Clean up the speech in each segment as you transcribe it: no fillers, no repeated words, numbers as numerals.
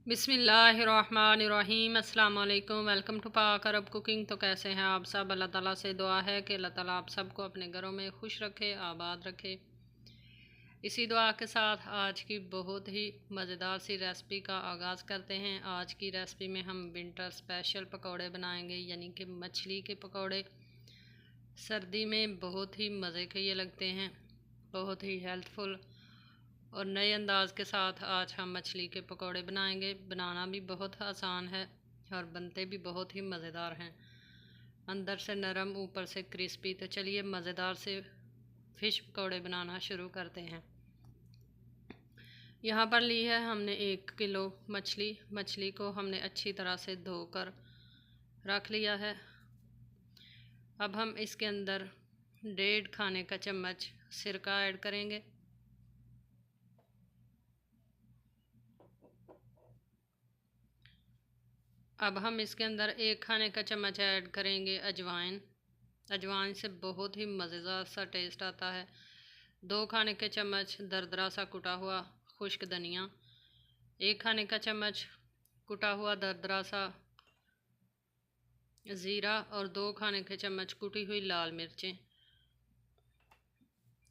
बिस्मिल्लाहिर्रहमानिर्रहीम। अस्सलाम वालेकुम। वेलकम टू पाक अरब कुकिंग। तो कैसे हैं आप सब? अल्लाह ताला से दुआ है कि अल्लाह ताला आप सबको अपने घरों में खुश रखे, आबाद रखे। इसी दुआ के साथ आज की बहुत ही मज़ेदार सी रेसिपी का आगाज़ करते हैं। आज की रेसिपी में हम विंटर स्पेशल पकौड़े बनाएंगे, यानी कि मछली के पकौड़े। सर्दी में बहुत ही मज़े के ये लगते हैं, बहुत ही हेल्थफुल और नए अंदाज के साथ आज हम मछली के पकौड़े बनाएंगे। बनाना भी बहुत आसान है और बनते भी बहुत ही मज़ेदार हैं, अंदर से नरम ऊपर से क्रिस्पी। तो चलिए मज़ेदार से फ़िश पकौड़े बनाना शुरू करते हैं। यहाँ पर ली है हमने 1 किलो मछली। मछली को हमने अच्छी तरह से धोकर रख लिया है। अब हम इसके अंदर 1.5 खाने का चम्मच सिरका ऐड करेंगे। अब हम इसके अंदर 1 खाने का चम्मच ऐड करेंगे अजवाइन। अजवाइन से बहुत ही मज़ेदार सा टेस्ट आता है। 2 खाने के चम्मच दरदरा सा कुटा हुआ खुश्क धनिया। 1 खाने का चम्मच कुटा हुआ दरदरा सा ज़ीरा और 2 खाने के चम्मच कुटी हुई लाल मिर्चें।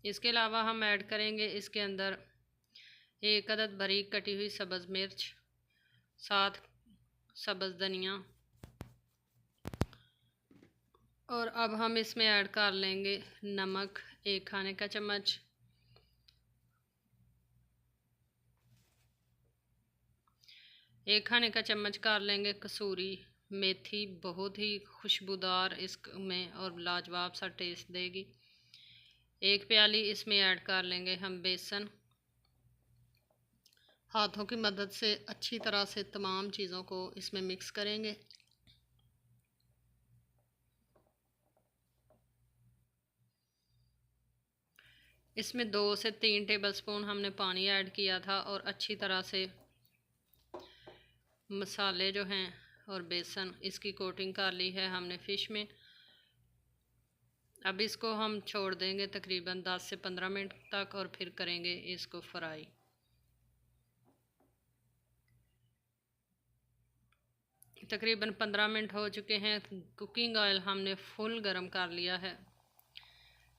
इसके अलावा हम ऐड करेंगे इसके अंदर 1 अदद बारीक कटी हुई सब्ज़ मिर्च, 7 सब्ज़ धनिया। और अब हम इसमें ऐड कर लेंगे नमक 1 खाने का चम्मच। एक खाने का चम्मच कर लेंगे कसूरी मेथी, बहुत ही खुशबूदार इसमें और लाजवाब सा टेस्ट देगी। 1 प्याली इसमें ऐड कर लेंगे हम बेसन। हाथों की मदद से अच्छी तरह से तमाम चीज़ों को इसमें मिक्स करेंगे। इसमें 2 से 3 टेबलस्पून हमने पानी ऐड किया था और अच्छी तरह से मसाले जो हैं और बेसन इसकी कोटिंग कर ली है हमने फ़िश में। अब इसको हम छोड़ देंगे तकरीबन 10 से 15 मिनट तक और फिर करेंगे इसको फ्राई। तकरीबन 15 मिनट हो चुके हैं। कुकिंग ऑयल हमने फुल गरम कर लिया है।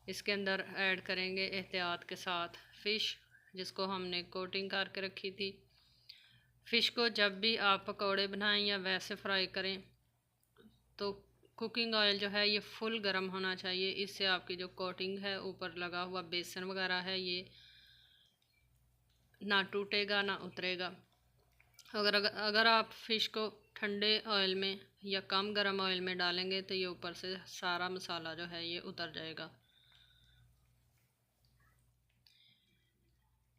इसके अंदर ऐड करेंगे एहतियात के साथ फ़िश, जिसको हमने कोटिंग करके रखी थी। फ़िश को जब भी आप पकौड़े बनाएं या वैसे फ्राई करें तो कुकिंग ऑयल जो है ये फुल गरम होना चाहिए। इससे आपकी जो कोटिंग है, ऊपर लगा हुआ बेसन वगैरह है, ये ना टूटेगा ना उतरेगा। अगर आप फ़िश को ठंडे ऑयल में या कम गरम ऑयल में डालेंगे तो ये ऊपर से सारा मसाला जो है ये उतर जाएगा।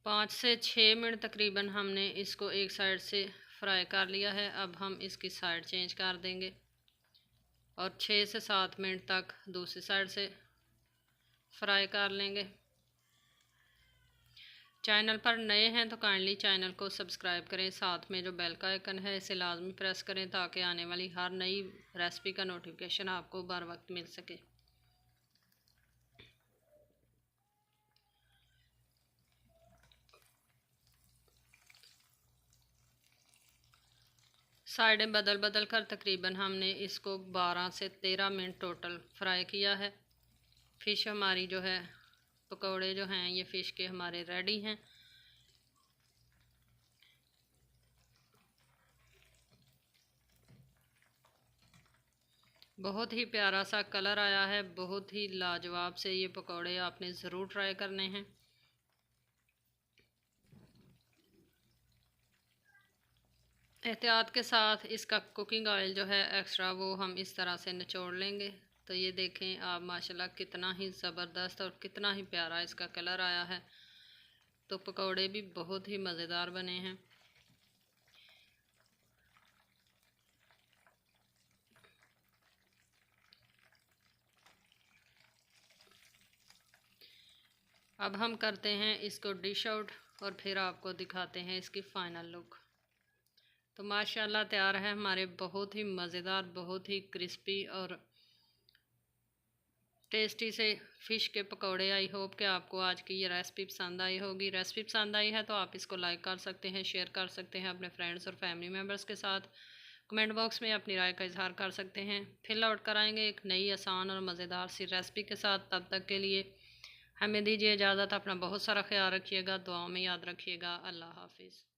5 से 6 मिनट तकरीबन हमने इसको एक साइड से फ्राई कर लिया है। अब हम इसकी साइड चेंज कर देंगे और 6 से 7 मिनट तक दूसरी साइड से फ्राई कर लेंगे। चैनल पर नए हैं तो काइंडली चैनल को सब्सक्राइब करें, साथ में जो बेल का आइकन है इसे लाजमी प्रेस करें ताकि आने वाली हर नई रेसिपी का नोटिफिकेशन आपको बर वक्त मिल सके। साइडें बदल बदल कर तकरीबन हमने इसको 12 से 13 मिनट टोटल फ्राई किया है। फ़िश हमारी जो है, पकौड़े जो हैं ये फ़िश के हमारे रेडी हैं। बहुत ही प्यारा सा कलर आया है, बहुत ही लाजवाब से ये पकौड़े आपने ज़रूर ट्राई करने हैं। एहतियात के साथ इसका कुकिंग ऑयल जो है एक्स्ट्रा वो हम इस तरह से निचोड़ लेंगे। तो ये देखें आप माशाल्लाह कितना ही ज़बरदस्त और कितना ही प्यारा इसका कलर आया है। तो पकौड़े भी बहुत ही मज़ेदार बने हैं। अब हम करते हैं इसको डिश आउट और फिर आपको दिखाते हैं इसकी फ़ाइनल लुक। तो माशाल्लाह तैयार है हमारे बहुत ही मज़ेदार, बहुत ही क्रिस्पी और टेस्टी से फ़िश के पकौड़े। आई होप कि आपको आज की ये रेसिपी पसंद आई होगी। रेसिपी पसंद आई है तो आप इसको लाइक कर सकते हैं, शेयर कर सकते हैं अपने फ्रेंड्स और फैमिली मेम्बर्स के साथ। कमेंट बॉक्स में अपनी राय का इजहार कर सकते हैं। फिर लौट कर आएंगे एक नई आसान और मज़ेदार सी रेसिपी के साथ। तब तक के लिए हमें दीजिए इजाज़त। अपना बहुत सारा ख्याल रखिएगा, दुआओं में याद रखिएगा। अल्लाह हाफिज़।